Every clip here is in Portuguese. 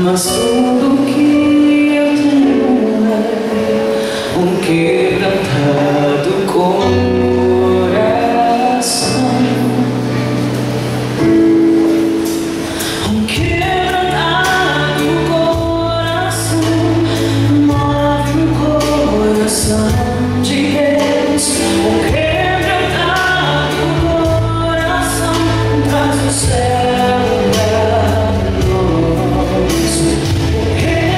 Mas tudo que eu tenho é um quebrantado coração. Um quebrantado coração move o coração de Deus. Um quebrantado coração traz o céu. Hey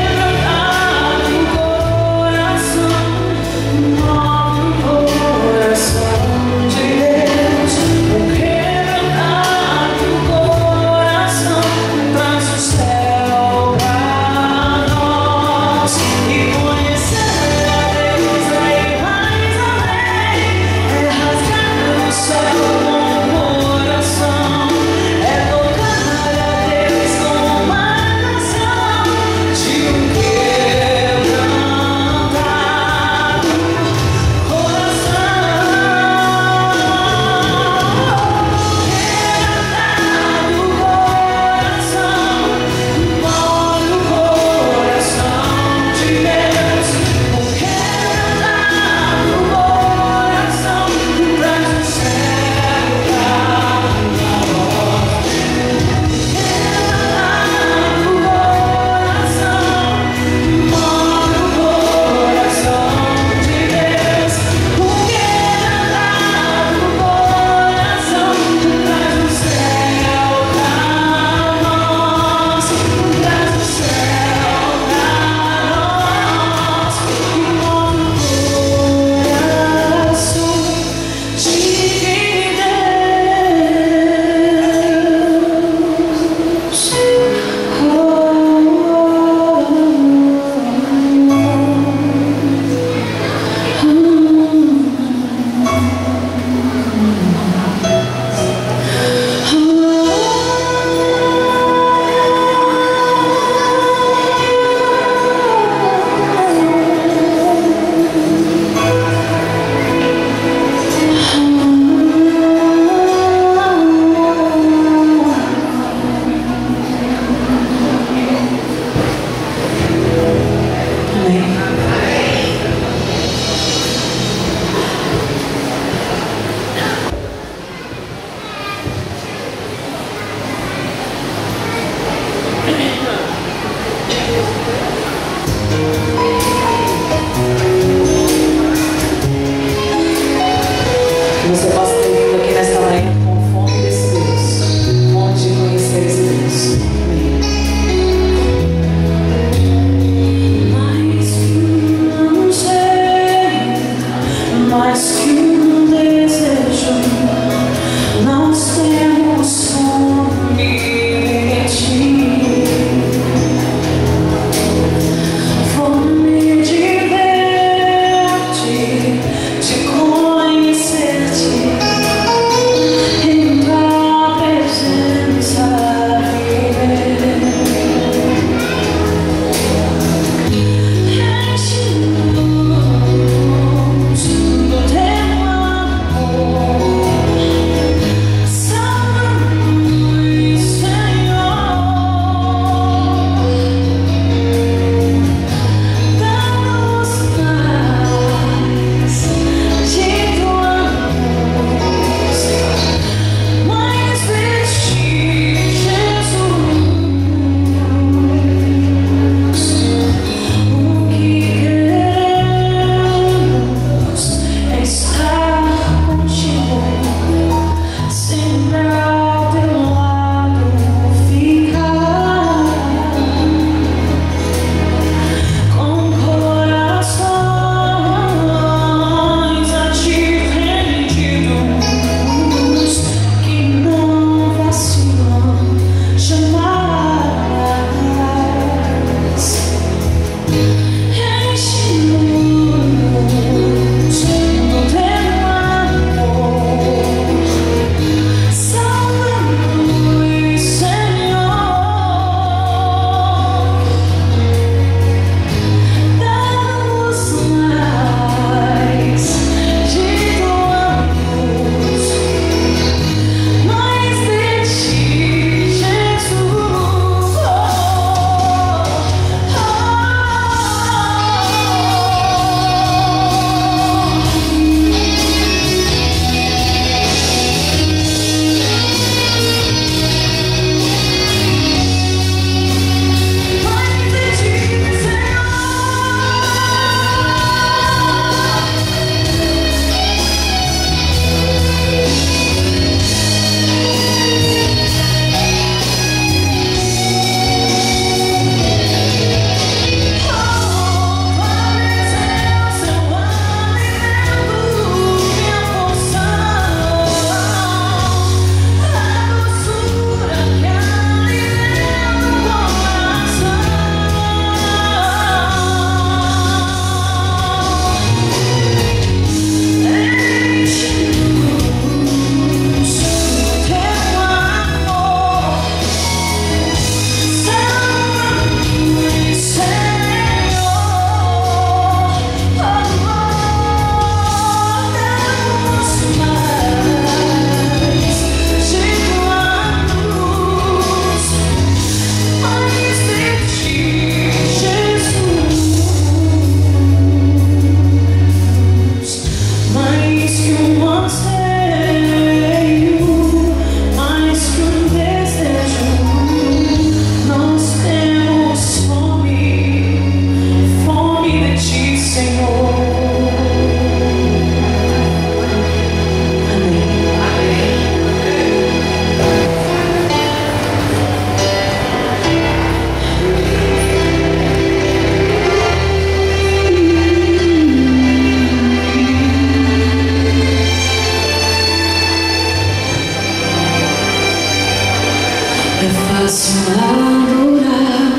adorar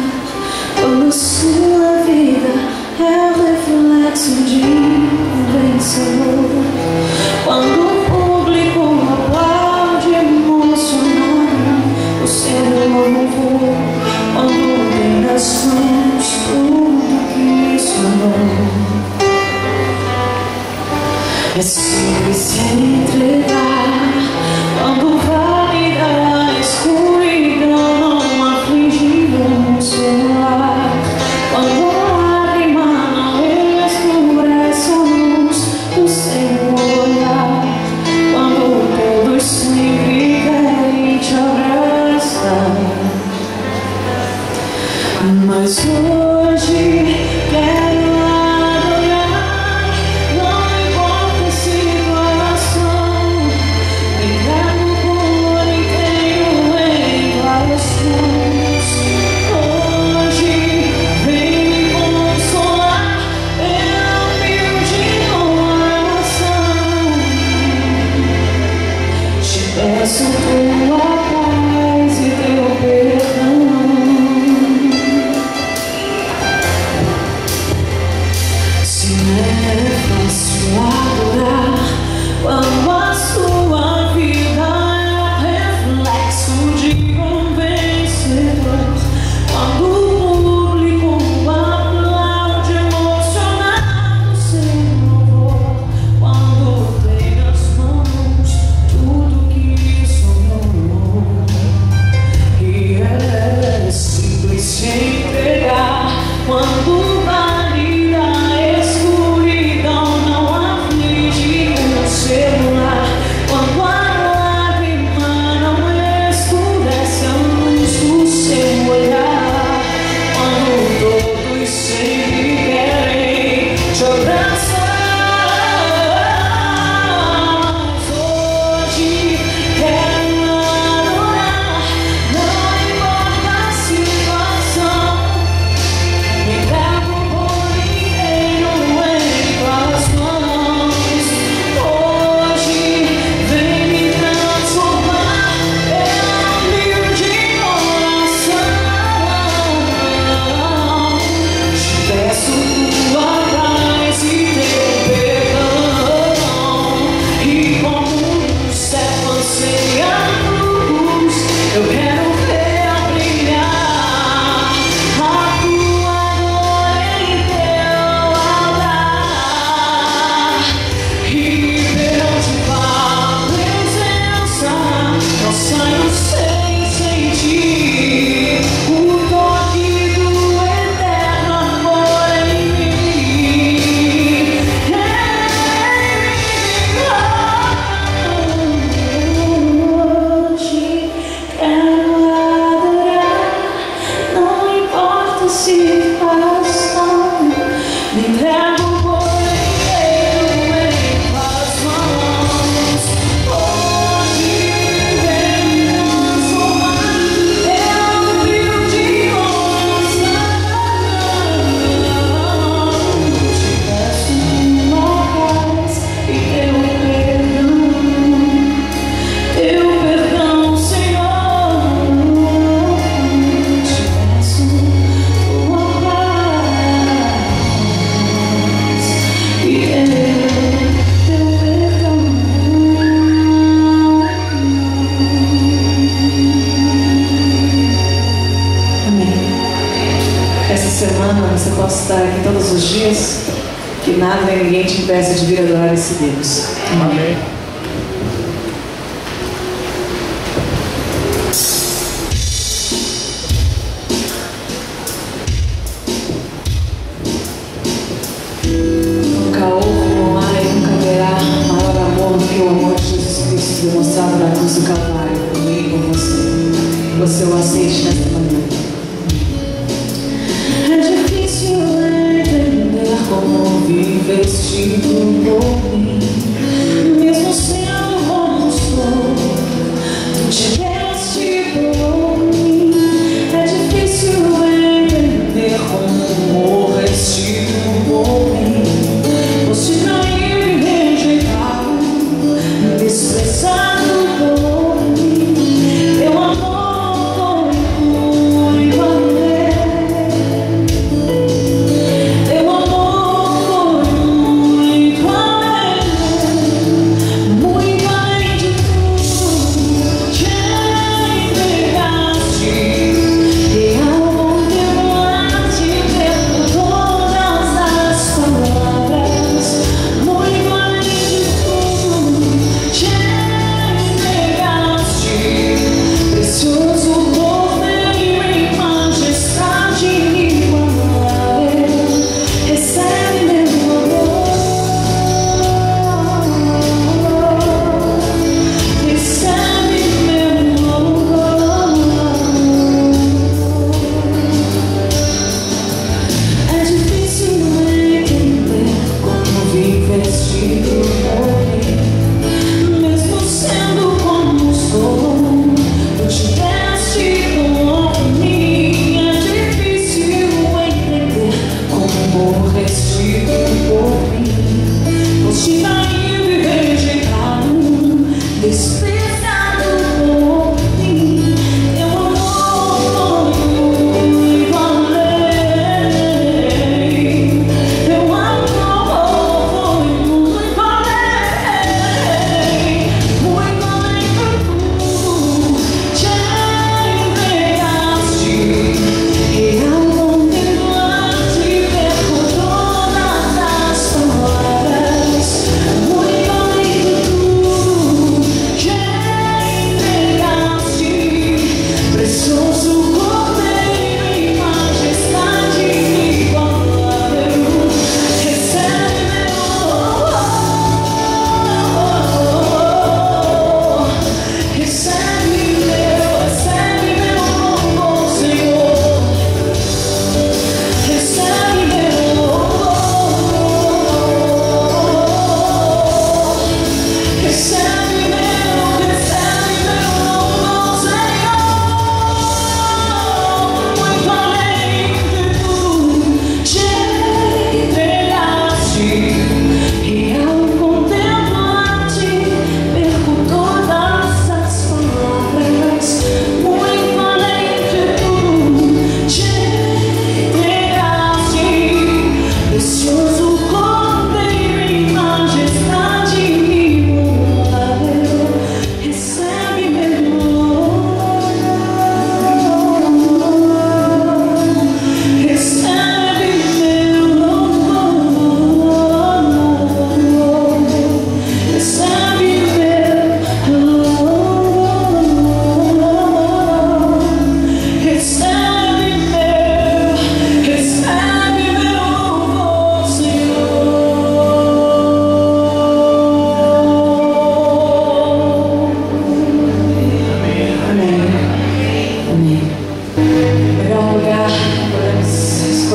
quando sua vida é o reflexo de um vencedor. Quando o público aplaude emocionado o seu louvor. Quando tem nas mãos tudo que sonhou. É simples se entregar quando vale da escuridão não aflige o seu lar. Quando a lágrima não escurece a luz do seu olhar. Quando todos sempre querem te abraçar. Mas hoje quero adorar, não importa a situação. Entrego por inteiro em tuas mãos. Hoje vem me consolar pela humilde oração. Te peço tua paz e teu perdão. É fácil adorar quando a sua vida é o reflexo de um vencedor. Quando o público aplaude emocionado o seu louvor. Quando tem nas mãos tudo que sonhou. E é simples se entregar quando vale da escuridão não aflige o celular. Quando a lágrima não escurece a luz do seu olhar. Quando todos sempre querem te abraçar. Hoje quero adorar, não importa a situação. Me entrego por inteiro em tuas mãos. Hoje vem me transformar pela humilde oração. Te peço tua paz e teu perdão. E como o céu anseia a luz, eu quero ver brilhar a tua glória em teu altar. E perante tua presença não saio sem sentir o toque do eterno amor em mim. Hoje quero adorar, não importa a situação. Me entrego por inteiro em tuas mãos. Hoje vem me transformar pela humilde oração. Te peço tua paz e teu perdão, Senhor. Te peço tua paz e teu perdão. Amém. Essa semana você possa estar aqui todos os dias, que nada nem ninguém te impeça de vir adorar esse Deus. Amém. Nunca houve, não há e nunca haverá maior amor do que o amor de Jesus Cristo demonstrado na cruz do Calvário, por mim e por você. Você o aceite nesta manhã. É difícil entender como viveste por mim, mesmo sendo como sou, tu te deste por mim. É difícil entender como morreste por mim. Você traiu e rejeitado, desprezado por mim. Teu amor foi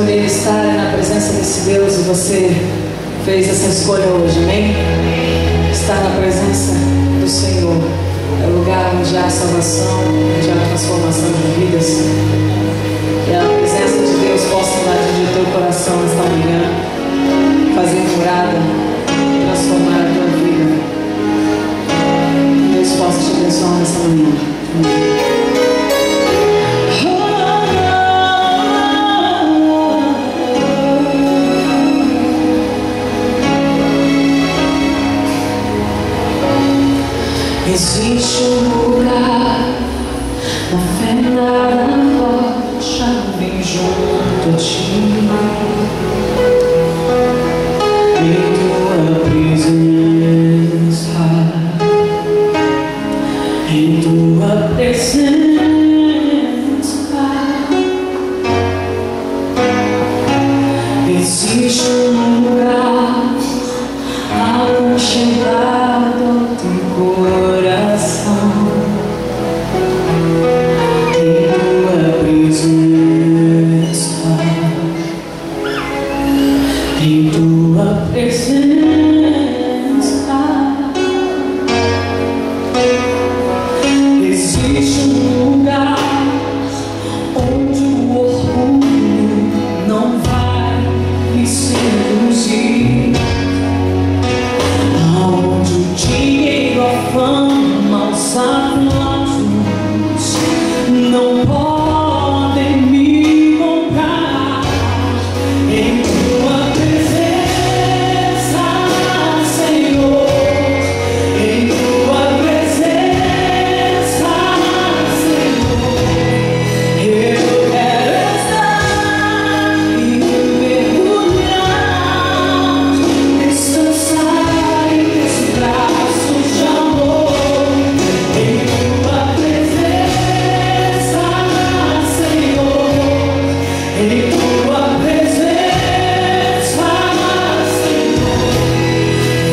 escolher estar na presença desse Deus e você fez essa escolha hoje, amém? Estar na presença do Senhor é o lugar onde há salvação, onde há transformação de vidas. Que a presença de Deus possa invadir o teu coração nesta manhã, fazer morada, transformar a tua vida. Deus possa te abençoar nesta manhã. Amém. Existe um lugar na fenda da rocha, bem junto a ti, em tua presença, em tua presença. Existe um lugar aconchegado ao teu coração, em tua presença, em tua presença. Existe um lugar onde o orgulho não vai me seduzir, aonde o dinheiro, a fama, os aplausos não podem me comprar. Em tua presença, Senhor, em tua presença, Senhor, eu quero estar e mergulhar, descansar em teus braços de amor. Em tua presença, Senhor, em tua presença, Senhor,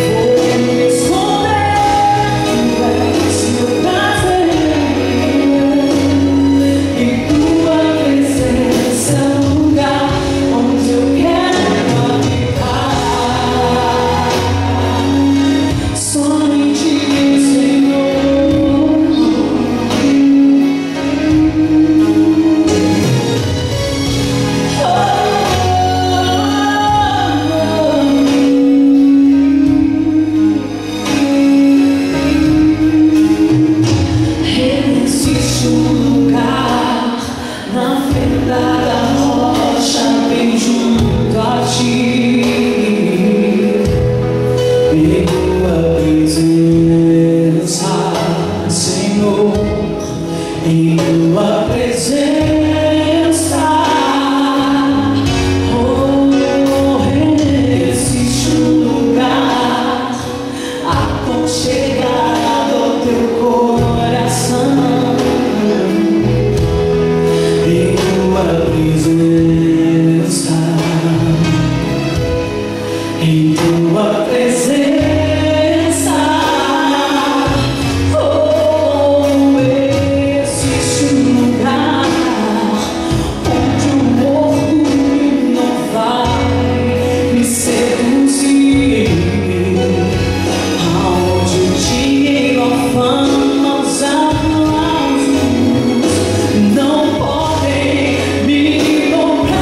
vou me esconder, tu és meu prazer. Em tua presença é o lugar onde eu quero habitar. Só em ti, Senhor. Existe um lugar na fenda da rocha, bem junto a ti, em tua presença, Senhor, em tua presença. Oh, existe um lugar aconchegado ao teu coração, em tua presença, em tua presença. Oh, existe um lugar onde o orgulho não vai me seduzir, aonde o dinheiro, a fama, os aplausos não podem me comprar.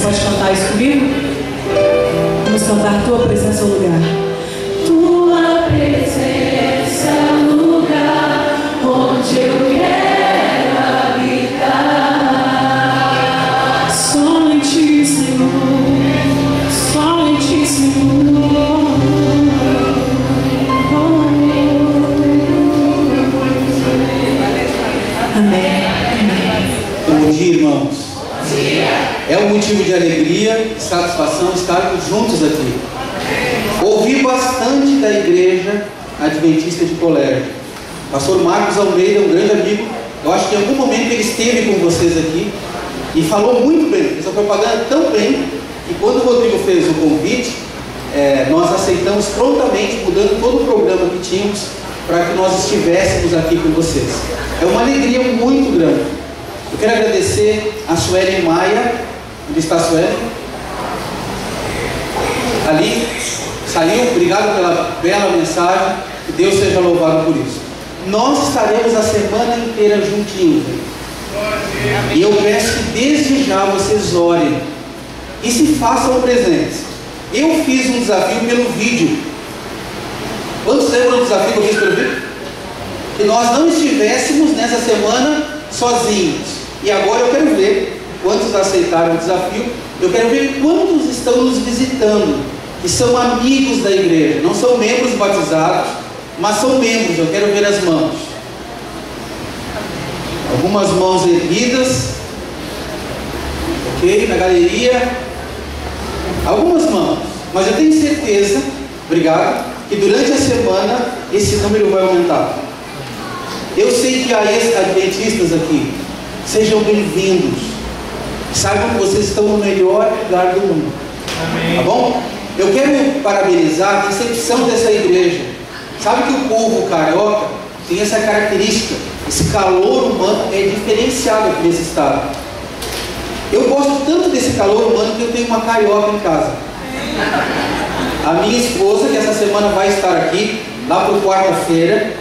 pode cantar isso comigo? Vamos cantar Tua Presença é o Lugar. Tua presença é o lugar onde eu quero habitar. Só em Ti, Senhor, só em Ti, Senhor. Amém. Bom dia, irmãos. Bom dia. É um motivo de alegria e satisfação estarmos juntos aqui. Ouvi bastante da igreja adventista de colégio. Pastor Marcos Almeida, um grande amigo, eu acho que em algum momento ele esteve com vocês aqui e falou muito bem, fez a propaganda tão bem, que quando o Rodrigo fez o convite, nós aceitamos prontamente, mudando todo o programa que tínhamos, para que nós estivéssemos aqui com vocês. É uma alegria muito grande. Eu quero agradecer a Sueli Maia. Onde está a Sueli? Ali, saiu. Obrigado pela bela mensagem. Que Deus seja louvado por isso. Nós estaremos a semana inteira juntinhos. E eu peço que desde já vocês orem e se façam presentes. Eu fiz um desafio pelo vídeo. Quantos lembram do desafio que eu fiz pelo vídeo? Que nós não estivéssemos nessa semana sozinhos. E agora eu quero ver quantos aceitaram o desafio. Eu quero ver quantos estão nos visitando, que são amigos da igreja, não são membros batizados, mas são membros. Eu quero ver as mãos. Algumas mãos erguidas. Ok, na galeria. Algumas mãos. Mas eu tenho certeza, obrigado, que durante a semana esse número vai aumentar. Eu sei que há ex-adventistas aqui. Sejam bem-vindos. Saibam que vocês estão no melhor lugar do mundo. Amém. Tá bom? Eu quero parabenizar a recepção dessa igreja. Sabe que o povo carioca tem essa característica. Esse calor humano é diferenciado aqui nesse estado. Eu gosto tanto desse calor humano que eu tenho uma carioca em casa. A minha esposa, que essa semana vai estar aqui, lá por quarta-feira,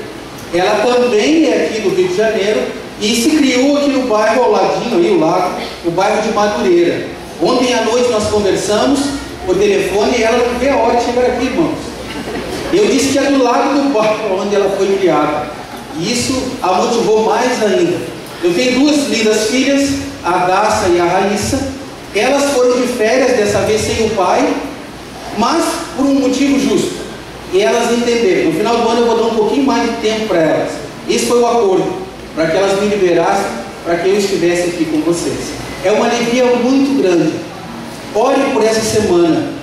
ela também é aqui do Rio de Janeiro e se criou aqui no bairro ao ladinho, aí o lago, o bairro de Madureira. Ontem à noite nós conversamos por telefone e ela não vê a hora de chegar aqui, irmãos. Eu disse que é do lado do bairro onde ela foi criada. E isso a motivou mais ainda. Eu tenho duas lindas filhas, a Daça e a Raíssa. Elas foram de férias, dessa vez sem o pai, mas por um motivo justo. E elas entenderam. No final do ano eu vou dar um pouquinho mais de tempo para elas. Esse foi o acordo, para que elas me liberassem, para que eu estivesse aqui com vocês. É uma alegria muito grande. Ore por essa semana.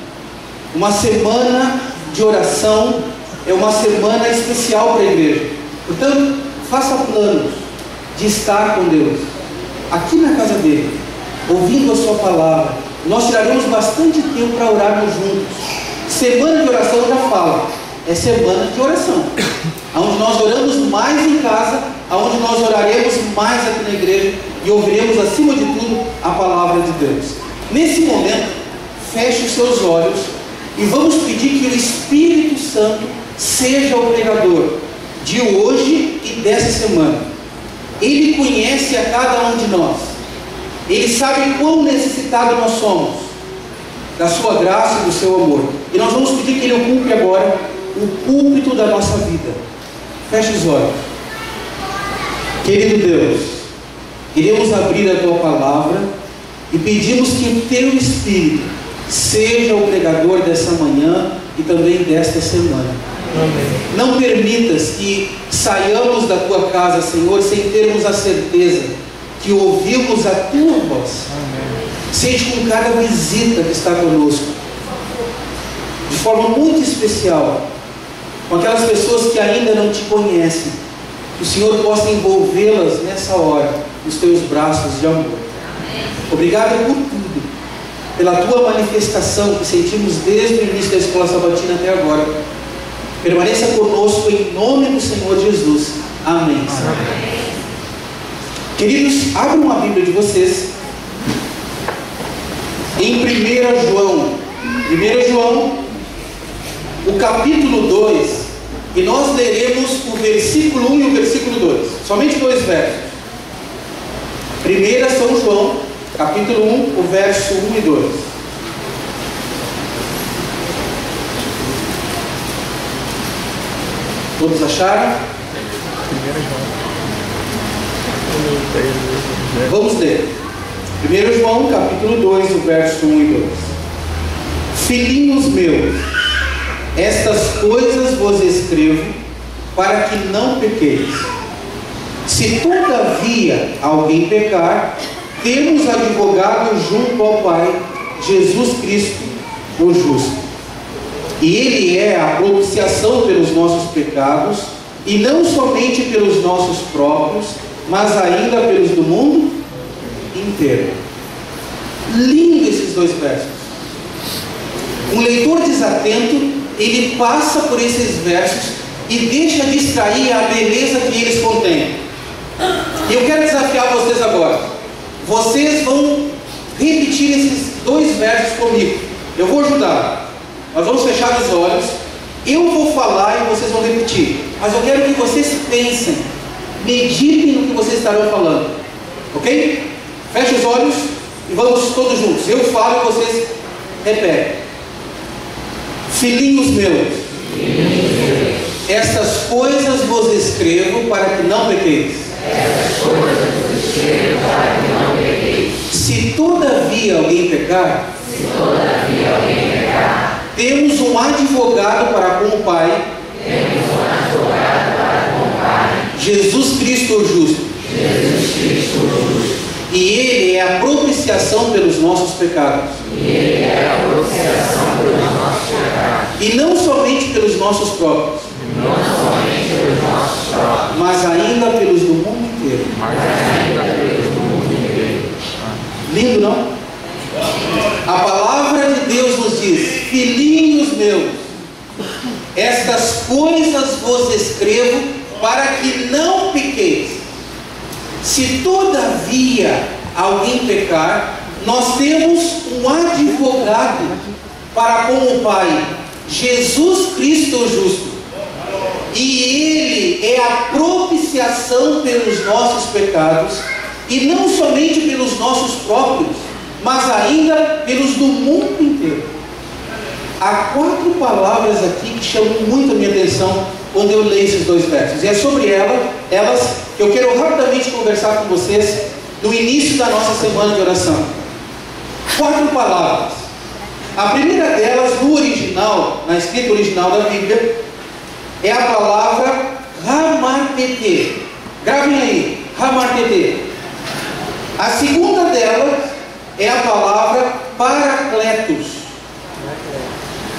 Uma semana de oração, é uma semana especial para a igreja. Portanto, faça planos de estar com Deus, aqui na casa dele, ouvindo a sua palavra. Nós tiraremos bastante tempo para orarmos juntos. Semana de oração já fala, é semana de oração, onde nós oramos mais em casa, onde nós oraremos mais aqui na igreja e ouviremos acima de tudo a palavra de Deus. Nesse momento, feche os seus olhos e vamos pedir que o Espírito Santo seja o pregador de hoje e dessa semana. Ele conhece a cada um de nós. Ele sabe quão necessitado nós somos da sua graça e do seu amor. E nós vamos pedir que Ele ocupe agora o púlpito da nossa vida. Feche os olhos. Querido Deus, queremos abrir a Tua palavra e pedimos que o Teu Espírito seja o pregador dessa manhã e também desta semana. Amém. Não permitas que saiamos da Tua casa, Senhor, sem termos a certeza que ouvimos a Tua voz. Amém. Seja com cada visita que está conosco, de forma muito especial, com aquelas pessoas que ainda não Te conhecem, que o Senhor possa envolvê-las nessa hora nos Teus braços de amor. Obrigado por tudo, pela Tua manifestação que sentimos desde o início da escola sabatina até agora. Permaneça conosco em nome do Senhor Jesus. Amém. Amém. Queridos, abram a Bíblia de vocês em 1 João, o capítulo 2, e nós leremos o versículo 1 e o versículo 2, somente dois versos. 1 São João, capítulo 1, o verso 1 e 2. Todos acharam? Vamos ler. 1 João, capítulo 2, o verso 1 e 2. Filhinhos meus, estas coisas vos escrevo para que não pequeis. Se todavia alguém pecar, temos advogado junto ao Pai, Jesus Cristo, o justo. E Ele é a propiciação pelos nossos pecados, e não somente pelos nossos próprios, mas ainda pelos do mundo inteiro. Lindo esses dois versos. Um leitor desatento, ele passa por esses versos e deixa distrair a beleza que eles contêm. E eu quero desafiar vocês agora. Vocês vão repetir esses dois versos comigo. Eu vou ajudar. Nós vamos fechar os olhos. Eu vou falar e vocês vão repetir. Mas eu quero que vocês pensem, meditem no que vocês estarão falando. Ok? Feche os olhos e vamos todos juntos. Eu falo e vocês repetem. Filhinhos meus, estas coisas vos escrevo para que não pequeis. Se todavia alguém pecar, temos um advogado para com o Pai, Jesus Cristo o justo. E Ele é a propiciação pelos nossos pecados. E não somente pelos nossos próprios, mas ainda pelos do mundo inteiro. Lindo, não? A palavra de Deus nos diz: filhinhos meus, estas coisas vos escrevo para que não pequeis. Se todavia alguém pecar, nós temos um advogado para com o Pai, Jesus Cristo o justo. E Ele é a propiciação pelos nossos pecados, e não somente pelos nossos próprios, mas ainda pelos do mundo inteiro. Há 4 palavras aqui que chamam muito a minha atenção quando eu leio esses dois versos. E é sobre elas que eu quero rapidamente conversar com vocês no início da nossa semana de oração. 4 palavras. A primeira delas, no original, na escrita original da Bíblia, é a palavra hamartete. Gravem aí, hamartete. A segunda delas é a palavra paracletos.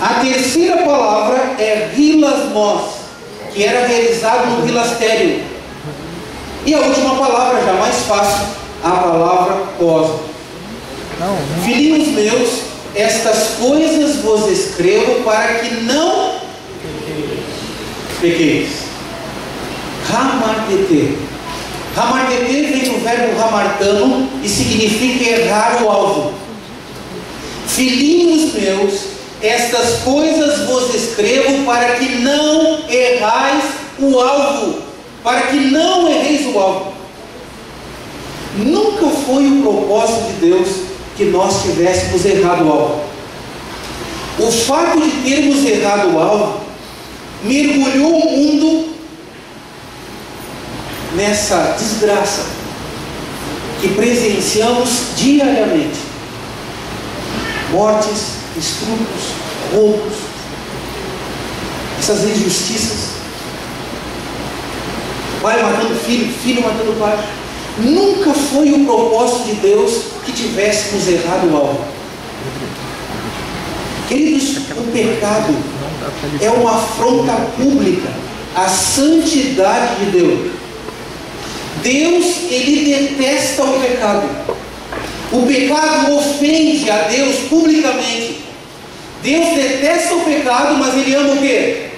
A terceira palavra é hilasmos, que era realizado no hilastério. E a última palavra, já mais fácil, a palavra cosmos. Filhinhos meus, estas coisas vos escrevo para que não pequeis. Hamartete. Hamartete vem do verbo hamartano e significa errar o alvo. Filhinhos meus, estas coisas vos escrevo para que não errais o alvo. Para que não erreis o alvo. Nunca foi o propósito de Deus que nós tivéssemos errado o alvo. O fato de termos errado o alvo mergulhou o mundo nessa desgraça que presenciamos diariamente. Mortes, estupros, roubos, essas injustiças. Pai matando filho, filho matando pai. Nunca foi o propósito de Deus que tivéssemos errado o alvo. Queridos, o pecado é uma afronta pública à santidade de Deus. Deus, Ele detesta o pecado. O pecado ofende a Deus publicamente. Deus detesta o pecado, mas Ele ama o quê?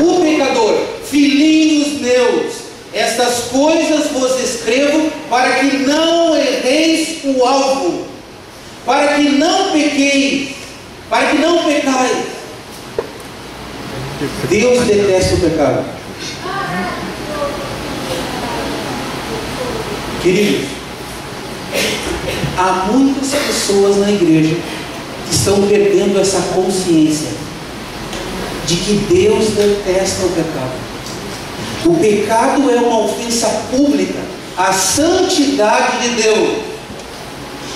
O pecador. Filhinhos meus, estas coisas vos escrevo para que não erreis o alvo, para que não pequeis, para que não pecais. Deus detesta o pecado. Queridos, Há muitas pessoas na igreja que estão perdendo essa consciência de que Deus detesta o pecado. O pecado é uma ofensa pública à santidade de Deus.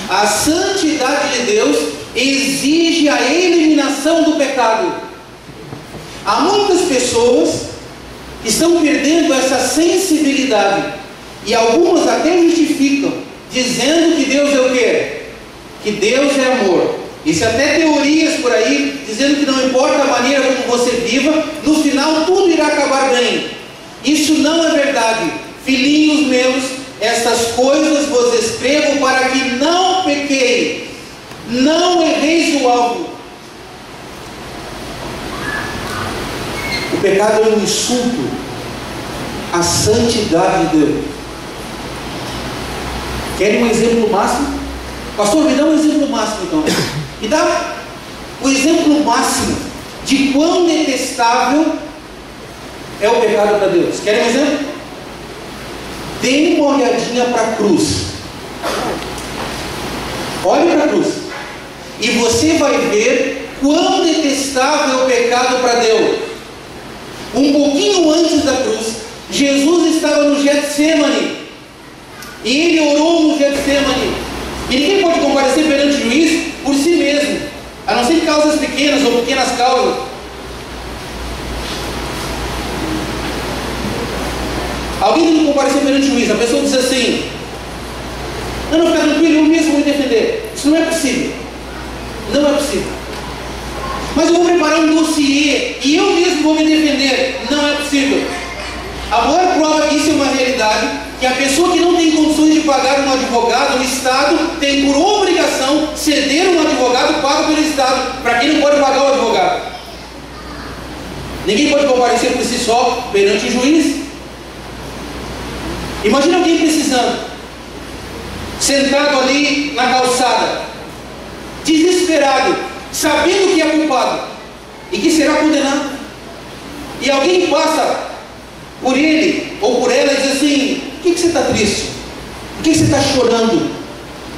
A santidade de Deus exige a eliminação do pecado. Há muitas pessoas que estão perdendo essa sensibilidade, e algumas até justificam, dizendo que Deus é o quê? Que Deus é amor. Isso até teorias por aí, dizendo que não importa a maneira como você viva, no final tudo irá acabar bem. Isso não é verdade. Filhinhos meus, estas coisas vos escrevo para que não pequeis, não erreis o alvo. O pecado é um insulto à santidade de Deus. Querem um exemplo máximo? Pastor, me dá um exemplo máximo então. Me dá o exemplo máximo de quão detestável é o pecado para Deus. Querem um exemplo? Dê uma olhadinha para a cruz. Olhe para a cruz e você vai ver quão detestável é o pecado para Deus. Um pouquinho antes da cruz, Jesus estava no Getsemane, e ele orou no Getsemane. E ninguém pode comparecer perante o juiz por si mesmo, a não ser causas pequenas ou pequenas causas. Alguém tem que comparecer perante o juiz, a pessoa diz assim: não, fica tranquilo, eu mesmo vou me defender. Isso não é possível. Não é possível. Mas eu vou preparar um dossiê e eu mesmo vou me defender. Não é possível. A maior prova que isso é uma realidade, que a pessoa que não tem condições de pagar um advogado, o Estado tem por obrigação ceder um advogado pago pelo Estado, para quem não pode pagar o advogado. Ninguém pode comparecer por si só perante o juiz. Imagina alguém precisando, sentado ali na calçada, desesperado, sabendo que é culpado e que será condenado, e alguém passa por ele ou por ela e diz assim: por que você está triste? Por que você está chorando?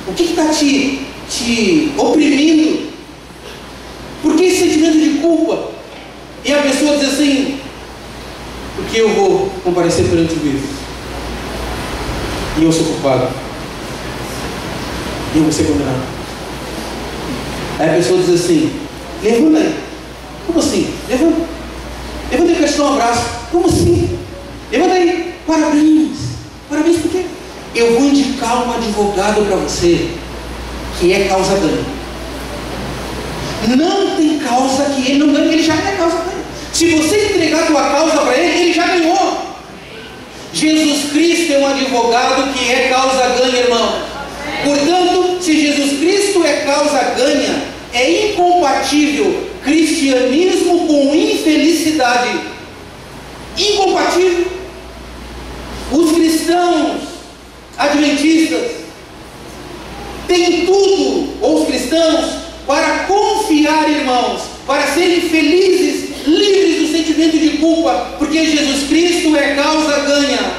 O que está te oprimindo? Por que esse sentimento de culpa? E a pessoa diz assim: porque eu vou comparecer perante o juiz e eu sou culpado e eu vou ser condenado. Aí a pessoa diz assim: levanta aí. Como assim? Levanta. Levanta aí, eu quero te dar um abraço. Como assim? Levanta aí. Parabéns. Parabéns por quê? Eu vou indicar um advogado para você que é causa ganha. Não tem causa que ele não ganhe, ele já é causa ganha. Se você entregar a tua causa para ele, ele já ganhou. Jesus Cristo é um advogado que é causa ganha, irmão. Portanto, se Jesus Cristo é causa ganha, é incompatível cristianismo com infelicidade. Incompatível. Os cristãos adventistas têm tudo, ou os cristãos, para confiar, irmãos, para serem felizes, livres do sentimento de culpa, porque Jesus Cristo é causa ganha.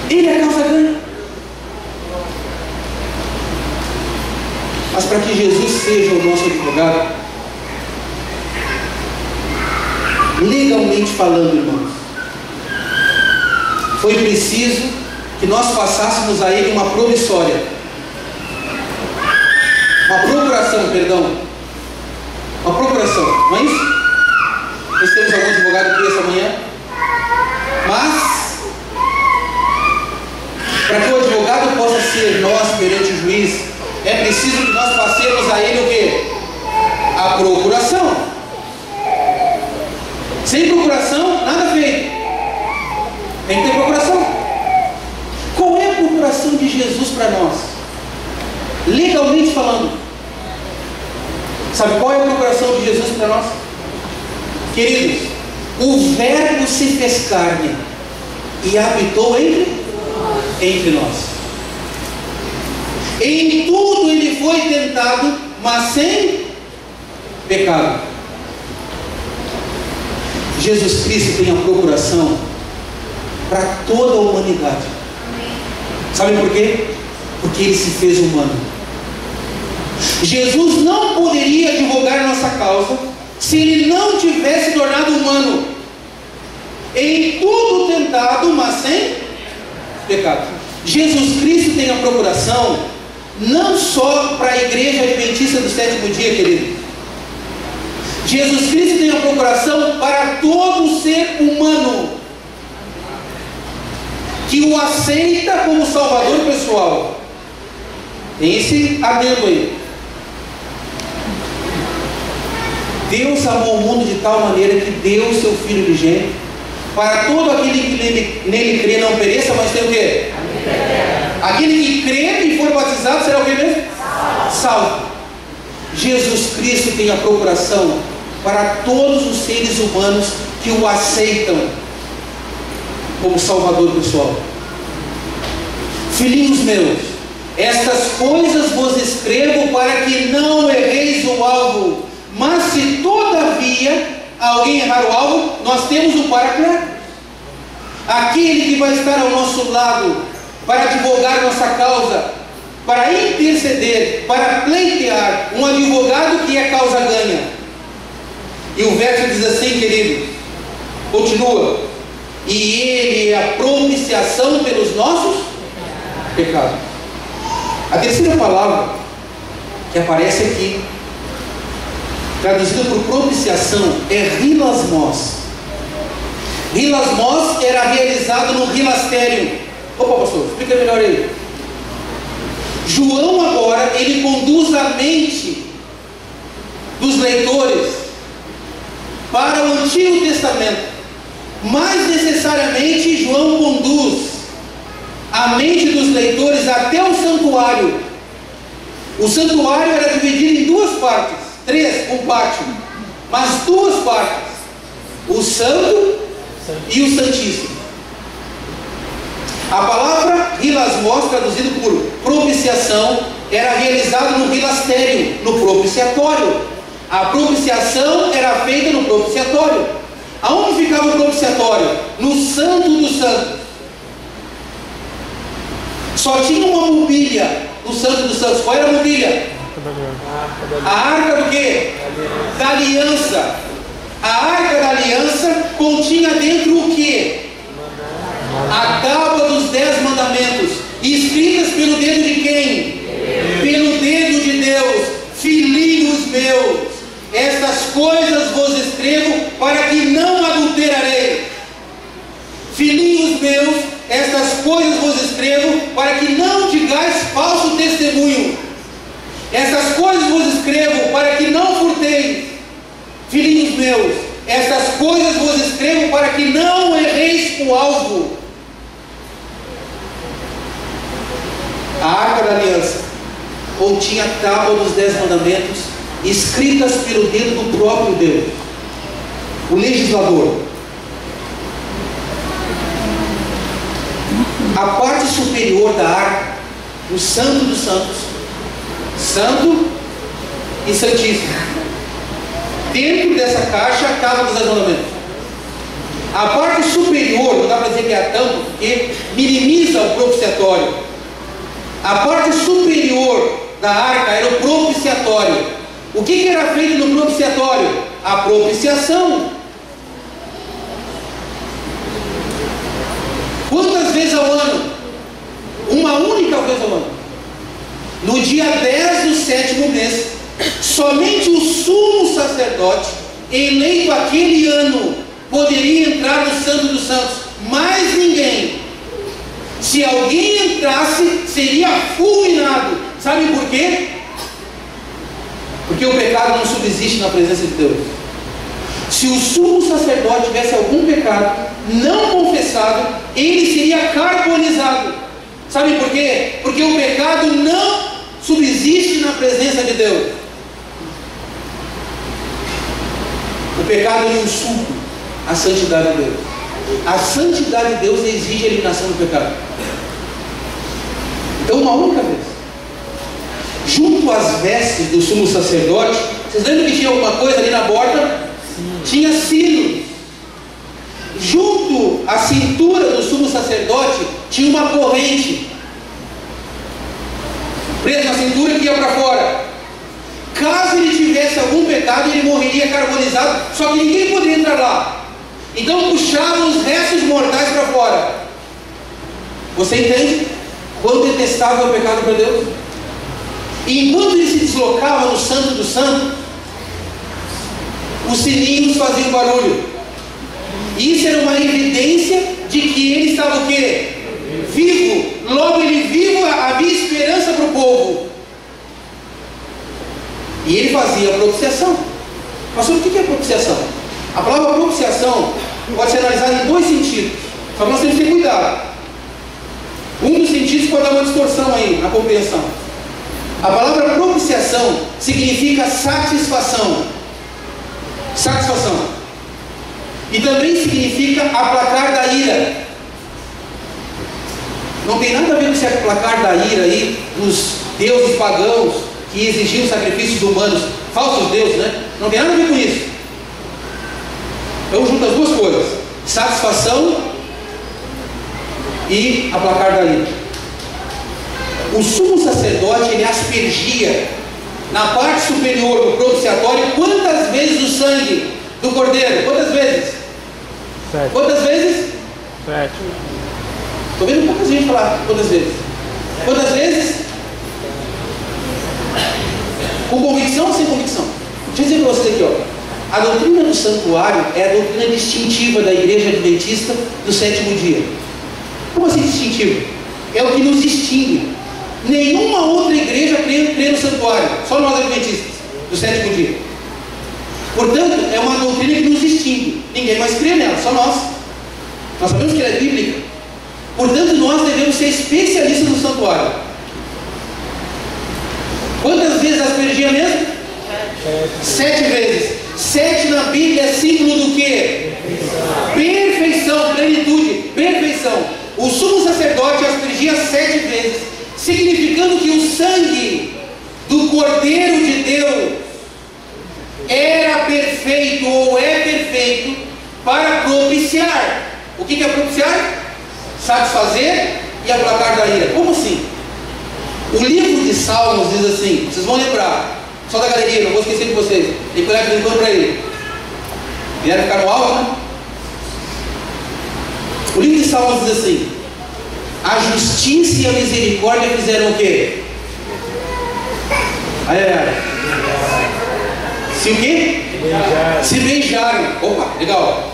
Ele é causa ganha. Mas para que Jesus seja o nosso advogado, legalmente falando, irmãos, foi preciso que nós passássemos a ele uma promissória, uma procuração, perdão, uma procuração, não é isso? Nós temos algum advogado aqui essa manhã, mas para que o advogado possa ser nós perante o juiz, é preciso que nós passemos a ele o quê? A procuração. Sem procuração, nada feito. Tem que ter procuração. Qual é a procuração de Jesus para nós? Legalmente falando. Sabe qual é a procuração de Jesus para nós? Queridos, o Verbo se fez carne e habitou entre nós. Em tudo ele foi tentado, mas sem pecado. Jesus Cristo tem a procuração para toda a humanidade. Sabe por quê? Porque Ele se fez humano. Jesus não poderia advogar nossa causa se Ele não tivesse tornado humano. Em tudo tentado, mas sem pecado. Jesus Cristo tem a procuração não só para a igreja adventista do sétimo dia, querido. Jesus Cristo tem a procuração para todo ser humano que o aceita como Salvador pessoal. Tem esse adendo aí. Deus amou o mundo de tal maneira que deu o seu Filho unigênito, para todo aquele que nele crê não pereça, mas tem o quê? Aquele que crê e for batizado será o quê mesmo? Salvo. Jesus Cristo tem a procuração para todos os seres humanos que o aceitam como Salvador pessoal. Filhinhos meus, estas coisas vos escrevo para que não erreis o alvo. Mas se todavia alguém errar o alvo, nós temos um Paracleto, aquele que vai estar ao nosso lado para advogar nossa causa, para interceder, para pleitear, um advogado que é causa ganha. E o verso diz assim, querido, continua: e Ele é a propiciação pelos nossos pecados. A terceira palavra que aparece aqui, traduzida por propiciação, é hilasmos. Hilasmos era realizado no hilastério. Opa, pastor, explica melhor aí. João agora, ele conduz a mente dos leitores para o Antigo Testamento. Mais necessariamente, João conduz a mente dos leitores até o santuário. O santuário era dividido em duas partes, três, um pátio, mas duas partes: o Santo e o Santíssimo. A palavra hilasmos, traduzido por propiciação, era realizado no hilastério, no propiciatório. A propiciação era feita no propiciatório. Aonde ficava o propiciatório? No Santo dos Santos. Só tinha uma mobília no Santo dos Santos. Qual era a mobília? A arca do quê? Da aliança. A arca da aliança continha dentro o quê? A tábua dos 10 mandamentos, escritas pelo dedo de quem? Pelo dedo de Deus. Filhinhos meus, estas coisas vos escrevo para que não adulterarei. Filhinhos meus, estas coisas vos escrevo para que não digais falso testemunho. Estas coisas vos escrevo para que não furteis. Filhinhos meus, estas coisas vos escrevo para que não erreis o alvo. A arca da aliança continha a tábua dos 10 mandamentos, escritas pelo dedo do próprio Deus, o legislador. A parte superior da arca, o Santo dos Santos, Santo e Santíssimo. Dentro dessa caixa, a tábua dos 10 mandamentos. A parte superior, não dá para dizer que é a tampa, porque minimiza o propiciatório. A parte superior da arca era o propiciatório. O que era feito no propiciatório? A propiciação. Quantas vezes ao ano? Uma única vez ao ano. No dia 10 do 7º mês, somente o sumo sacerdote, eleito aquele ano, poderia entrar no Santo dos Santos. Mais ninguém. Se alguém entrasse, seria fulminado. Sabe por quê? Porque o pecado não subsiste na presença de Deus. Se o sumo sacerdote tivesse algum pecado não confessado, ele seria carbonizado. Sabe por quê? Porque o pecado não subsiste na presença de Deus. O pecado é um insulto à santidade de Deus. A santidade de Deus exige a eliminação do pecado. Então, uma única vez, junto às vestes do sumo sacerdote, vocês lembram que tinha alguma coisa ali na borda? Tinha sinos. Junto à cintura do sumo sacerdote tinha uma corrente. preso na cintura, que ia para fora. Caso ele tivesse algum pecado, ele morreria carbonizado, só que ninguém poderia entrar lá. Então puxavam os restos mortais para fora. Você entende quão detestável é o pecado para Deus? E enquanto ele se deslocava no Santo do Santo, os sininhos faziam barulho. Isso era uma evidência de que ele estava o quê? Vivo. Logo ele vivo, havia esperança para o povo. E ele fazia a propiciação. Pastor, o que é propiciação? A palavra propiciação pode ser analisada em dois sentidos. Só que nós temos que ter cuidado. Um dos sentidos pode dar uma distorção aí na compreensão. A palavra propiciação significa satisfação. Satisfação. E também significa aplacar da ira. Não tem nada a ver com esse aplacar da ira aí dos deuses pagãos que exigiam sacrifícios humanos, falsos deuses, né? Não tem nada a ver com isso. Eu junto as duas coisas: satisfação e aplacar da ira. O sumo sacerdote, ele aspergia na parte superior do propiciatório quantas vezes o sangue do cordeiro? Quantas vezes? 7. Quantas vezes? 7. Estou vendo pouca gente falar quantas vezes. Quantas vezes? Com convicção ou sem convicção? Deixa eu dizer para vocês aqui, ó. A doutrina do santuário é a doutrina distintiva da igreja adventista do sétimo dia. Como assim distintiva? É o que nos distingue. Nenhuma outra igreja crê no santuário, só nós adventistas do sétimo dia. Portanto, é uma doutrina que nos distingue. Ninguém mais crê nela, só nós. Nós sabemos que ela é bíblica. Portanto, nós devemos ser especialistas no santuário. Quantas vezes aspergia mesmo? 7 vezes. 7 na Bíblia é símbolo do quê? Perfeição, plenitude, perfeição. O sumo sacerdote aspergia 7 vezes, significando que o sangue do Cordeiro de Deus era perfeito ou é perfeito para propiciar. O que é propiciar? Satisfazer e aplacar da ira. Como assim? O livro de Salmos diz assim, vocês vão lembrar, só da galeria, não vou esquecer de vocês, tem que olhar de vez para ele. Vieram ficar no alto, né? O livro de Salmos diz assim: a justiça e a misericórdia fizeram o quê? Se o quê? Beijaram. Se beijaram. Opa, legal.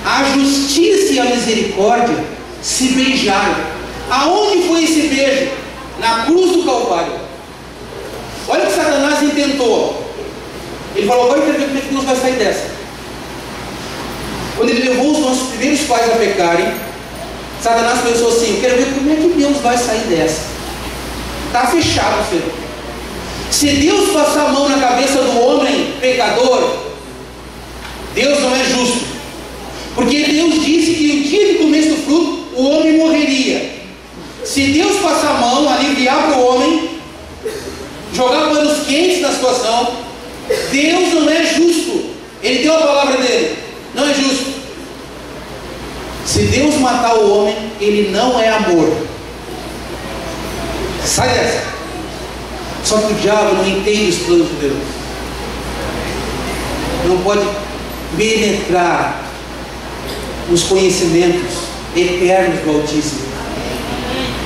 A justiça e a misericórdia se beijaram. Aonde foi esse beijo? Na cruz do Calvário. Olha o que Satanás intentou. Ele falou: agora eu quero ver como é que Deus vai sair dessa. Quando ele levou os nossos primeiros pais a pecarem, Satanás pensou assim: eu quero ver como é que Deus vai sair dessa. Está fechado, filho. Se Deus passar a mão na cabeça do homem pecador, Deus não é justo. Porque Deus disse que o dia que comesse do fruto, o homem morreria. Se Deus passar a mão, aliviar para o homem, jogar panos quentes na situação, Deus não é justo. Ele deu a palavra dele. Não é justo. Se Deus matar o homem, ele não é amor. Sai dessa. Só que o diabo não entende os planos de Deus. Não pode penetrar os conhecimentos eternos do Altíssimo.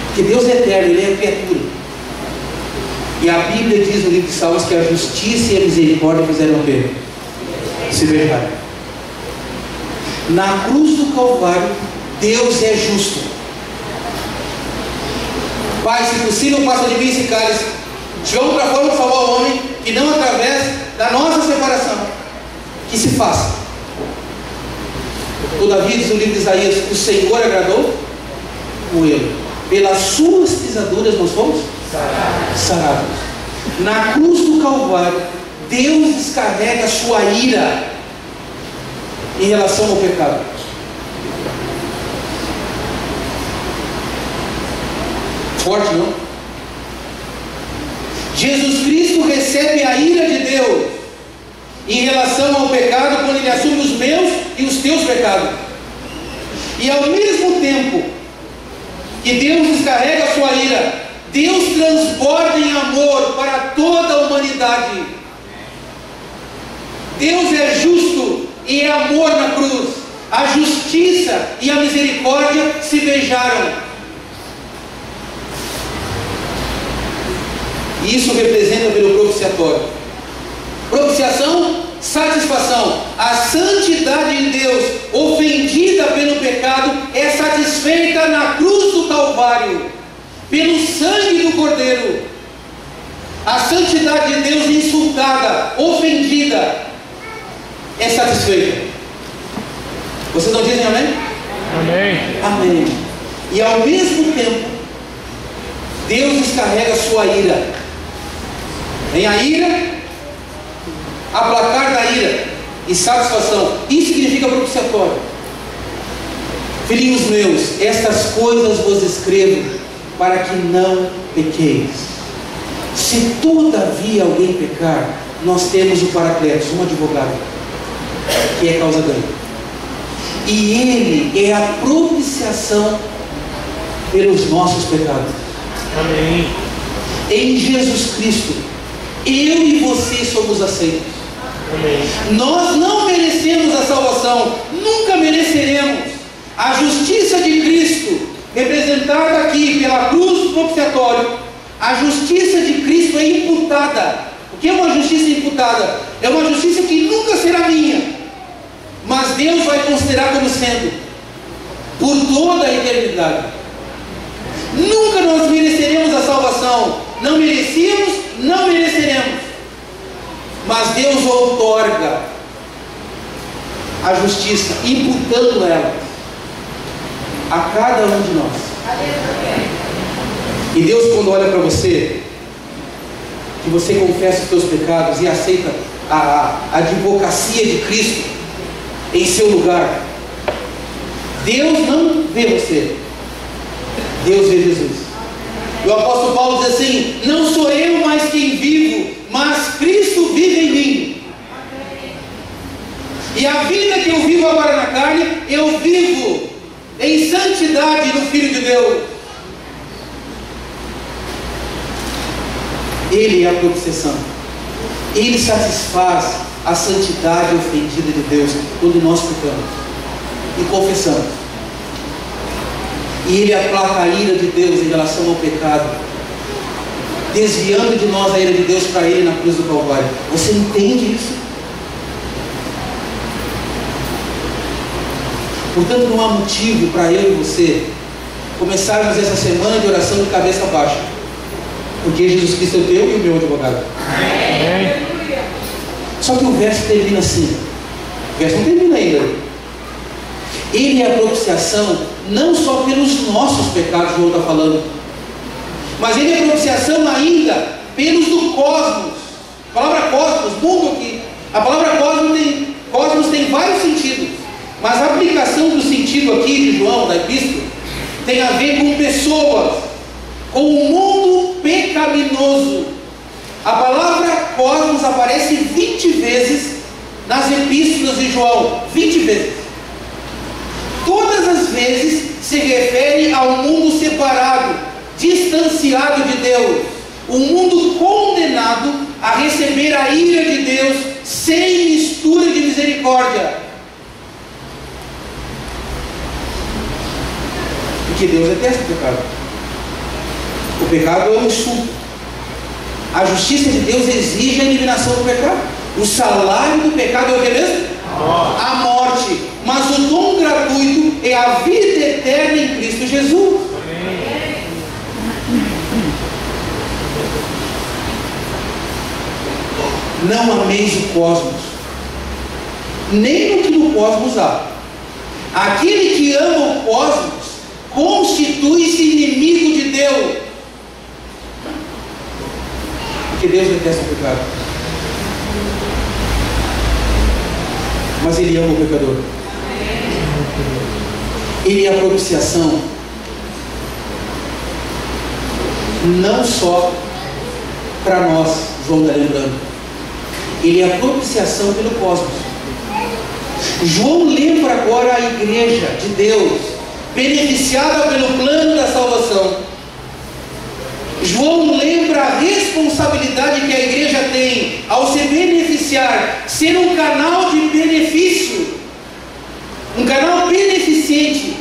Porque Deus é eterno, Ele é criatura. E a Bíblia diz no livro de Salmos que a justiça e a misericórdia fizeram o quê? Se beijaram. Na cruz do Calvário, Deus é justo. Pai, se possível, passa de mim esse cálice. De outra forma, salvar o homem, e não através da nossa separação. Que se faça. Todavia, diz o livro de Isaías: o Senhor agradou o ele. Pelas suas pisaduras nós fomos sarados. Na cruz do Calvário, Deus descarrega a sua ira em relação ao pecado. Forte, não? Jesus Cristo recebe a ira de Deus em relação ao pecado quando Ele assume os meus e os teus pecados. E ao mesmo tempo que Deus descarrega a sua ira, Deus transborda em amor para toda a humanidade. Deus é justo e é amor na cruz. A justiça e a misericórdia se beijaram. E isso representa pelo propiciatório. Propiciação, satisfação. A santidade de Deus, ofendida pelo pecado, é satisfeita na cruz do Calvário, pelo sangue do Cordeiro. A santidade de Deus insultada, ofendida, é satisfeita. Vocês não dizem amém? Amém. Amém. E ao mesmo tempo, Deus descarrega a sua ira. Vem a ira, aplacar da ira e satisfação. Isso significa propiciatório. Filhinhos meus, estas coisas vos escrevo para que não pequeis. Se todavia alguém pecar, nós temos o Paracletos, um advogado, que é causa ganha. E ele é a propiciação pelos nossos pecados. Amém. Em Jesus Cristo, eu e você somos aceitos. Amém. Nós não merecemos a salvação, nunca mereceremos. A justiça de Cristo, representada aqui pela cruz propiciatória, a justiça de Cristo é imputada. O que é uma justiça imputada? É uma justiça que nunca será minha, mas Deus vai considerar como sendo por toda a eternidade. Nunca nós mereceremos a salvação, não merecíamos, não mereceremos, mas Deus outorga a justiça, imputando ela a cada um de nós. E Deus, quando olha para você, que você confessa os seus pecados e aceita a advocacia de Cristo em seu lugar, Deus não vê você, Deus vê Jesus. E o apóstolo Paulo diz assim: não sou eu mais quem vivo, mas Cristo vive em mim. E a vida que eu vivo agora na carne, eu vivo em santidade no Filho de Deus. Ele é a propiciação. Ele satisfaz a santidade ofendida de Deus quando nós pecamos e confessamos. E Ele aplaca a ira de Deus em relação ao pecado, desviando de nós a ira de Deus para Ele na cruz do Calvário. Você entende isso? Portanto, não há motivo para eu e você começarmos essa semana de oração de cabeça baixa, porque Jesus Cristo é o teu e o meu advogado. Amém. Só que o verso termina assim. O verso não termina ainda. Ele é a propiciação não só pelos nossos pecados, João está falando, mas Ele é a propiciação ainda pelos do cosmos. A palavra cosmos, mundo aqui, a palavra cosmos tem vários sentidos, mas a aplicação do sentido aqui de João, da epístola, tem a ver com pessoas, com o mundo pecaminoso. A palavra cosmos aparece 20 vezes nas epístolas de João, 20 vezes. Todas as vezes se refere ao mundo separado, distanciado de Deus, um mundo condenado a receber a ira de Deus sem mistura de misericórdia. Porque Deus detesta o pecado. O pecado é um insulto. A justiça de Deus exige a eliminação do pecado. O salário do pecado é o que mesmo? A morte. Mas o dom gratuito é a vida eterna em Cristo Jesus. Não ameis o cosmos, nem o que no cosmos há. Aquele que ama o cosmos constitui-se inimigo de Deus, porque Deus detesta o pecado, mas Ele ama o pecador. Ele é a propiciação não só para nós, João está lembrando, Ele é a propiciação pelo cosmos. João lembra agora a igreja de Deus, beneficiada pelo plano da salvação. João lembra a responsabilidade que a igreja tem ao se beneficiar, ser um canal de benefício, um canal beneficente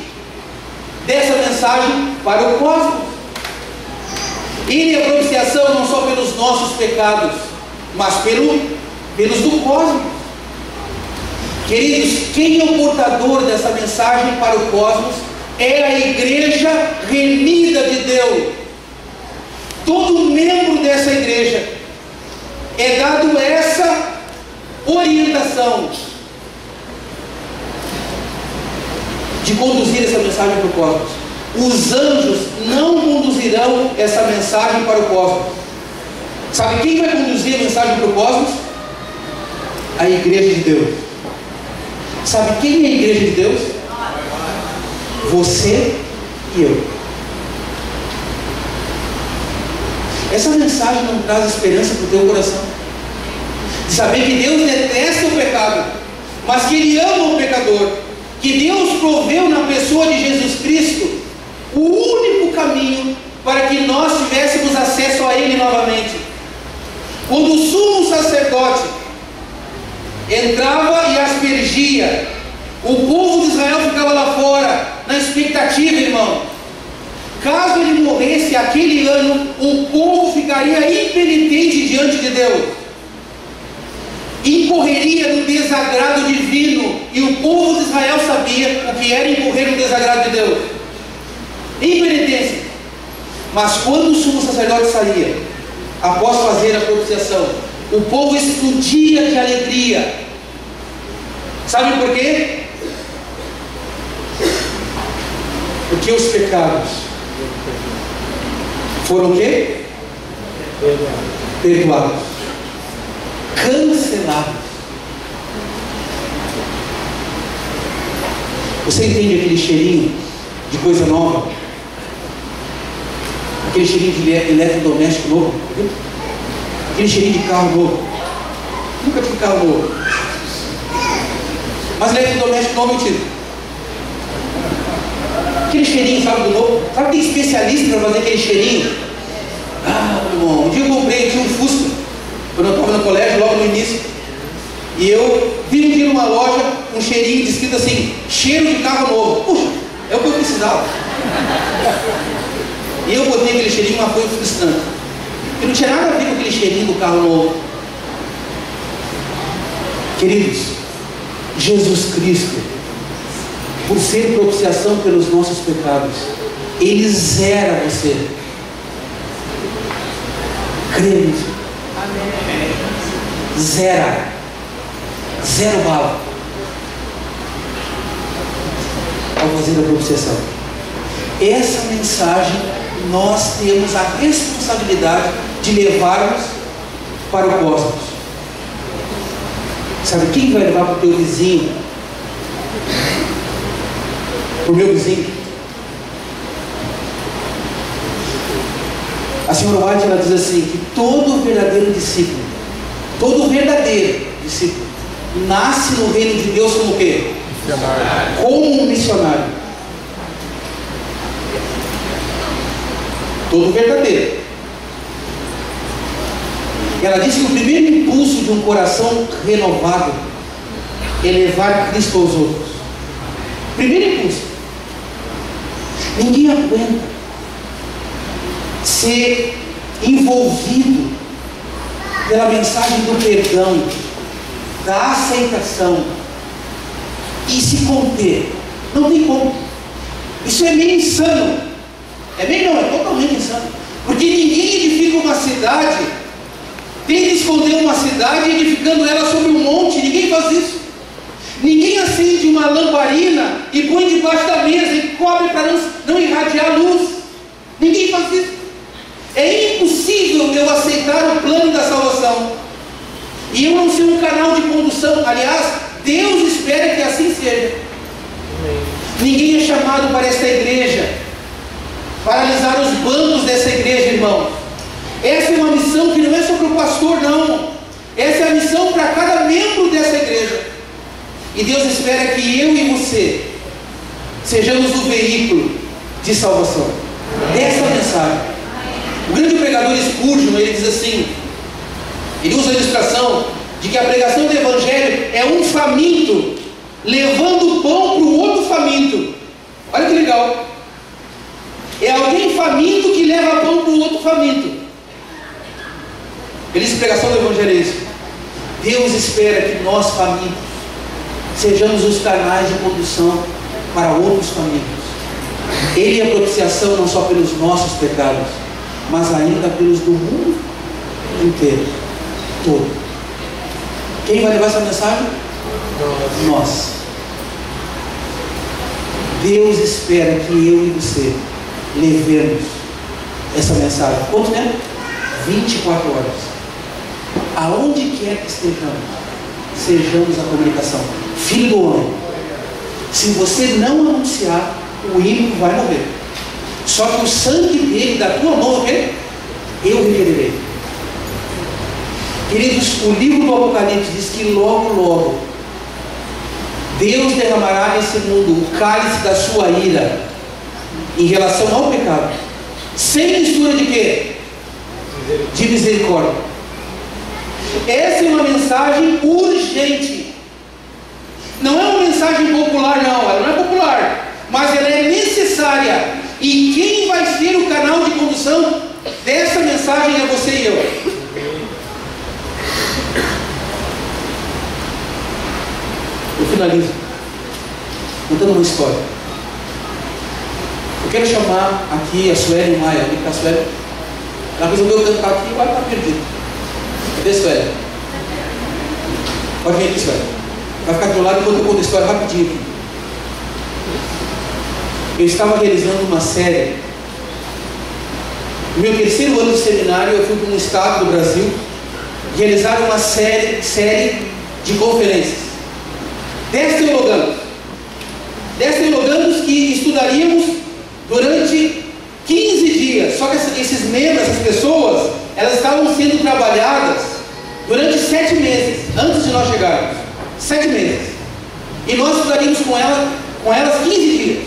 dessa mensagem para o cosmos. Ele é propiciação não só pelos nossos pecados, mas pelos do cosmos. Queridos, quem é o portador dessa mensagem para o cosmos? É a igreja remida de Deus. Todo membro dessa igreja é dado essa orientação de conduzir essa mensagem para o cosmos. Os anjos não conduzirão essa mensagem para o cosmos. Sabe quem vai conduzir a mensagem para o cosmos? A igreja de Deus. Sabe quem é a igreja de Deus? Você e eu. Essa mensagem não traz esperança para o teu coração, de saber que Deus detesta o pecado, mas que Ele ama o pecador, que Deus proveu na pessoa de Jesus Cristo o único caminho para que nós tivéssemos acesso a Ele novamente. Quando o sumo sacerdote entrava e aspergia, o povo de Israel ficava lá fora, na expectativa, irmão. Caso ele morresse aquele ano, o povo ficaria impenitente diante de Deus, incorreria no desagrado divino, e o povo de Israel sabia o que era incorrer no desagrado de Deus, impenitência. Mas quando o sumo sacerdote saía, após fazer a propiciação, o povo explodia de alegria. Sabe por quê? Porque os pecados foram o quê? Perdoados. Cancelados. Você entende aquele cheirinho de coisa nova? Aquele cheirinho de eletrodoméstico novo? Aquele cheirinho de carro novo? Nunca tive carro novo. Mas eletrodoméstico novo eu tive. Aquele cheirinho, sabe, do novo? Sabe que tem especialista para fazer aquele cheirinho? Ah, meu irmão, um dia eu comprei, tinha um Fusca, quando eu estava no colégio, logo no início, e eu vi um dia numa loja um cheirinho escrito assim, cheiro de carro novo. Puxa, é o que eu precisava. E eu botei aquele cheirinho, mas foi frustrante, porque não tinha nada a ver com aquele cheirinho do carro novo. Queridos, Jesus Cristo, por ser propiciação pelos nossos pecados, Ele zera você. Crê nisso. Zera. Zero bala. Ao fazer a propiciação. Essa mensagem nós temos a responsabilidade de levarmos para o cosmos. Sabe quem vai levar para o teu vizinho? Para o meu vizinho? A senhora White, ela diz assim, que todo verdadeiro discípulo, nasce no reino de Deus como o quê? Missionário. Como um missionário. Todo verdadeiro. Ela diz que o primeiro impulso de um coração renovado é levar Cristo aos outros. Primeiro impulso. Ninguém aguenta ser envolvido pela mensagem do perdão, da aceitação e se conter. Não tem como. Isso é meio insano. É totalmente insano. Porque ninguém edifica uma cidade, tenta esconder uma cidade edificando ela sobre um monte. Ninguém faz isso. Ninguém acende uma lamparina e põe debaixo da mesa e cobre para não irradiar a luz. Ninguém faz isso. É impossível eu aceitar o plano da salvação e eu não ser um canal de condução. Aliás, Deus espera que assim seja. Ninguém é chamado para esta igreja para alisar os bancos dessa igreja, irmão. Essa é uma missão que não é só para o pastor, não. Essa é a missão para cada membro dessa igreja. E Deus espera que eu e você sejamos o veículo de salvação dessa mensagem. O grande pregador Spurgeon, ele diz assim, ele usa a ilustração de que a pregação do Evangelho é um faminto levando pão para o outro faminto. Olha que legal. É alguém faminto que leva pão para o outro faminto. Ele diz que a pregação do Evangelho é isso. Deus espera que nós, famintos, sejamos os canais de condução para outros famintos. Ele é a propiciação não só pelos nossos pecados, mas ainda pelos do mundo inteiro, todo. Quem vai levar essa mensagem? Nós. Deus espera que eu e você levemos essa mensagem. Quanto tempo? 24 horas. Aonde quer que estejamos, sejamos a comunicação. Filho do homem, se você não anunciar, o ímpio vai morrer. Só que o sangue dele, da tua mão, o quê? Eu requererei. Queridos, o livro do Apocalipse diz que logo, logo, Deus derramará nesse mundo o cálice da sua ira em relação ao pecado, sem mistura de quê? De misericórdia. Essa é uma mensagem urgente. Não é uma mensagem popular, não. Ela não é popular, mas ela é necessária. E quem vai ser o canal de condução dessa mensagem é você e eu. Eu finalizo contando uma história. Eu quero chamar aqui a Sueli Maia. Onde está a Sueli? Ela resolveu cantar aqui e agora está perdida. Cadê a Sueli? Pode vir aqui, Sueli. Vai ficar do lado enquanto eu conto a história rapidinho aqui. Eu estava realizando uma série. No meu terceiro ano de seminário, eu fui para um estado do Brasil realizar uma série de conferências. 10 teologandos que estudaríamos durante 15 dias. Só que esses membros, essas pessoas, elas estavam sendo trabalhadas durante 7 meses, antes de nós chegarmos. 7 meses. E nós estudaríamos com elas 15 dias.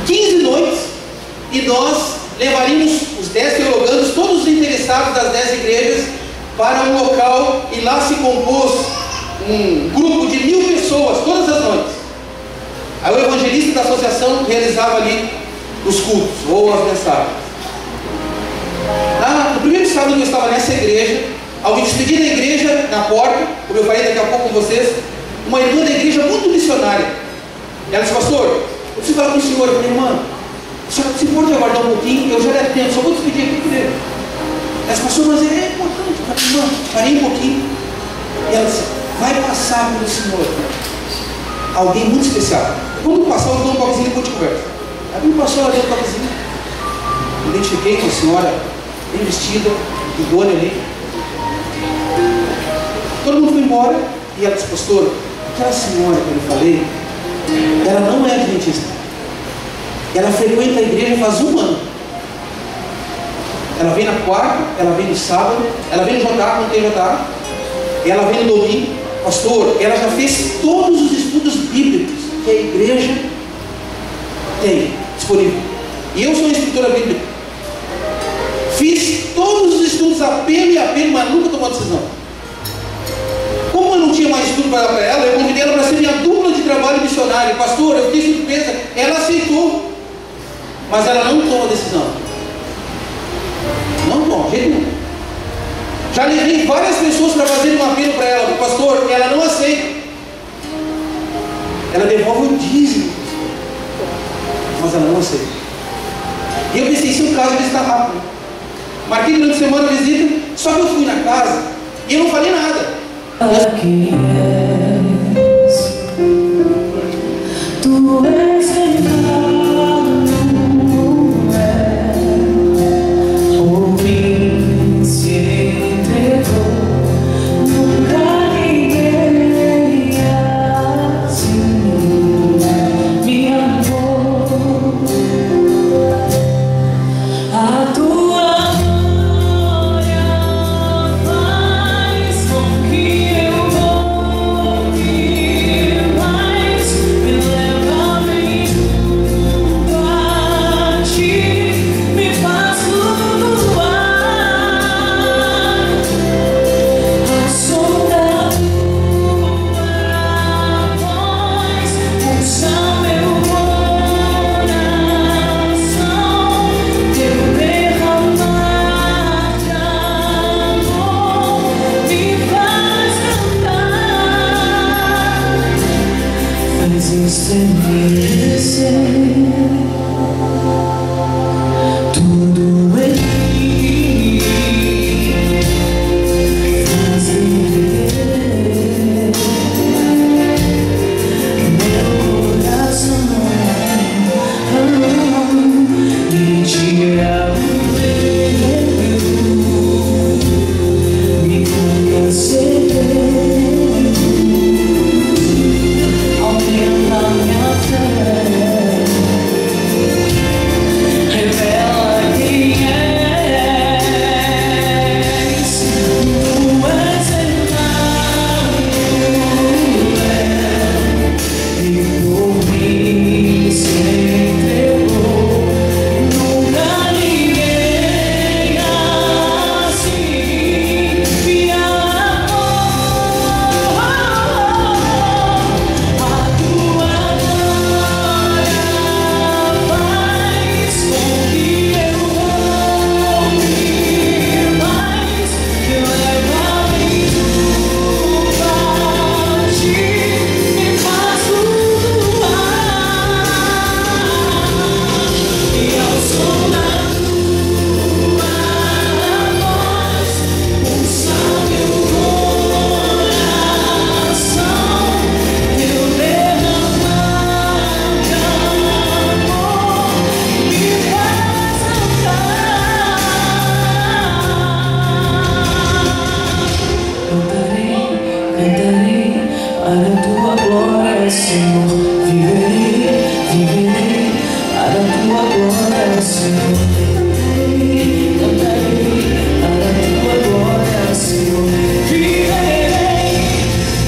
15 noites. E nós levaríamos os 10 teologandos, todos os interessados das 10 igrejas, para um local, e lá se compôs um grupo de 1000 pessoas, todas as noites. Aí o evangelista da associação realizava ali os cultos, ou as mensagens. No primeiro sábado que eu estava nessa igreja, ao me despedir da igreja, na porta, como eu falei daqui a pouco com vocês, uma irmã da igreja muito missionária. Ela disse: pastor, eu preciso falar com o senhor. Eu falei: irmã, a senhora se pode aguardar um pouquinho? Eu já levo tempo, só vou despedir aqui primeiro. Ela disse: pastor, mas é importante. Eu falei: irmã, parei um pouquinho. E ela disse: vai passar pelo senhor alguém muito especial. Quando passar, eu dou um toquezinho e depois de conversa. Aí me passou, ela deu um toquezinho. Identifiquei com a senhora, bem vestida, de bolha ali. Todo mundo foi embora. E ela disse: pastor, aquela senhora que eu falei, ela não é adventista. Ela frequenta a igreja faz 1 ano. Ela vem na quarta, ela vem no sábado, ela vem no JA, quando tem JA, ela vem no domingo. Pastor, ela já fez todos os estudos bíblicos que a igreja tem disponível. E eu sou instrutora bíblica. Fiz todos os estudos a pelo e a pelo, mas nunca tomou decisão. Como eu não tinha mais estudo para dar para ela, eu convidei ela para ser minha dupla de trabalho missionário. Pastor, eu fiquei surpresa. Ela aceitou, mas ela não toma decisão. Não toma, de jeito nenhum. Já levei várias pessoas para fazer um apelo para ela: pastor, ela não aceita. Ela devolve o dízimo, mas ela não aceita. E eu pensei: se o caso dele está rápido. Marquei durante a semana a visita, só que eu fui na casa e eu não falei nada. Quem és? Tu és para a tua glória, Senhor. Viverei, viverei para a tua glória, Senhor. Viverei, cantarei para a tua glória, Senhor. Viverei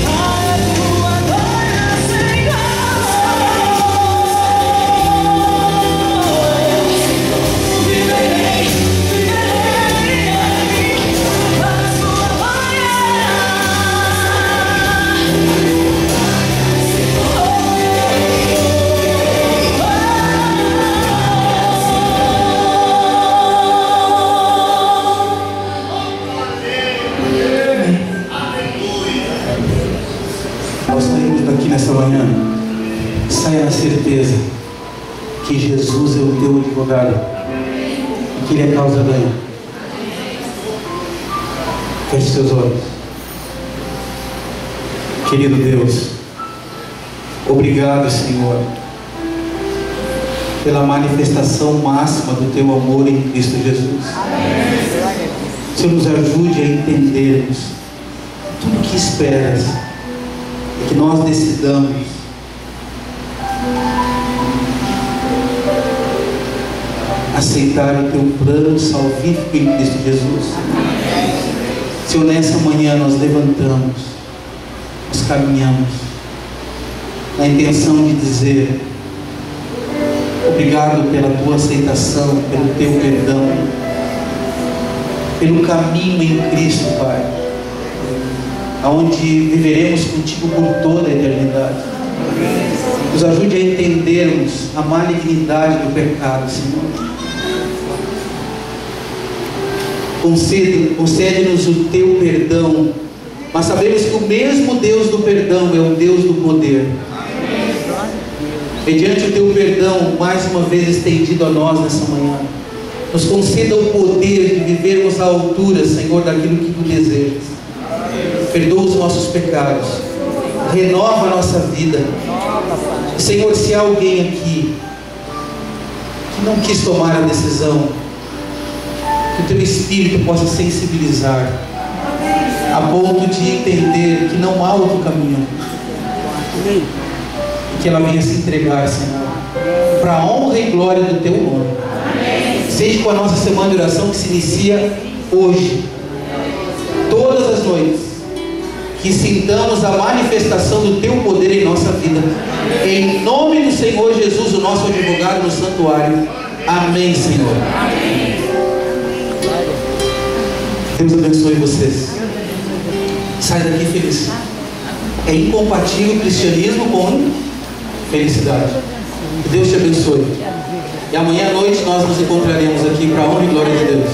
para a tua glória, Senhor. Viverei, viverei para a tua glória. Nós saímos daqui nessa manhã, saia na certeza que Jesus é o teu advogado e que Ele é causa ganha. Feche seus olhos. Querido Deus, obrigado, Senhor, pela manifestação máxima do teu amor em Cristo Jesus. Senhor, nos ajude a entendermos tudo o que esperas e que nós decidamos aceitar o teu plano salvífico em Cristo Jesus. Senhor, nessa manhã nós levantamos, nós caminhamos na intenção de dizer obrigado pela tua aceitação, pelo teu perdão, pelo caminho em Cristo, Pai, aonde viveremos contigo por toda a eternidade. Nos ajude a entendermos a malignidade do pecado, Senhor. Concede-nos o teu perdão, mas sabemos que o mesmo Deus do perdão é o Deus do poder. Mediante o teu perdão, mais uma vez estendido a nós nessa manhã, nos conceda o poder de vivermos à altura, Senhor, daquilo que tu desejas. Perdoa os nossos pecados, renova a nossa vida. Senhor, se há alguém aqui que não quis tomar a decisão, que o teu Espírito possa sensibilizar a ponto de entender que não há outro caminho, e que ela venha se entregar, Senhor, para a honra e glória do teu nome. Seja com a nossa semana de oração que se inicia hoje, todas as noites, que sintamos a manifestação do teu poder em nossa vida, em nome do Senhor Jesus, o nosso advogado no santuário. Amém, Senhor. Deus abençoe vocês. Sai daqui feliz. É incompatível o cristianismo com felicidade. Que Deus te abençoe. E amanhã à noite nós nos encontraremos aqui para a honra e glória de Deus.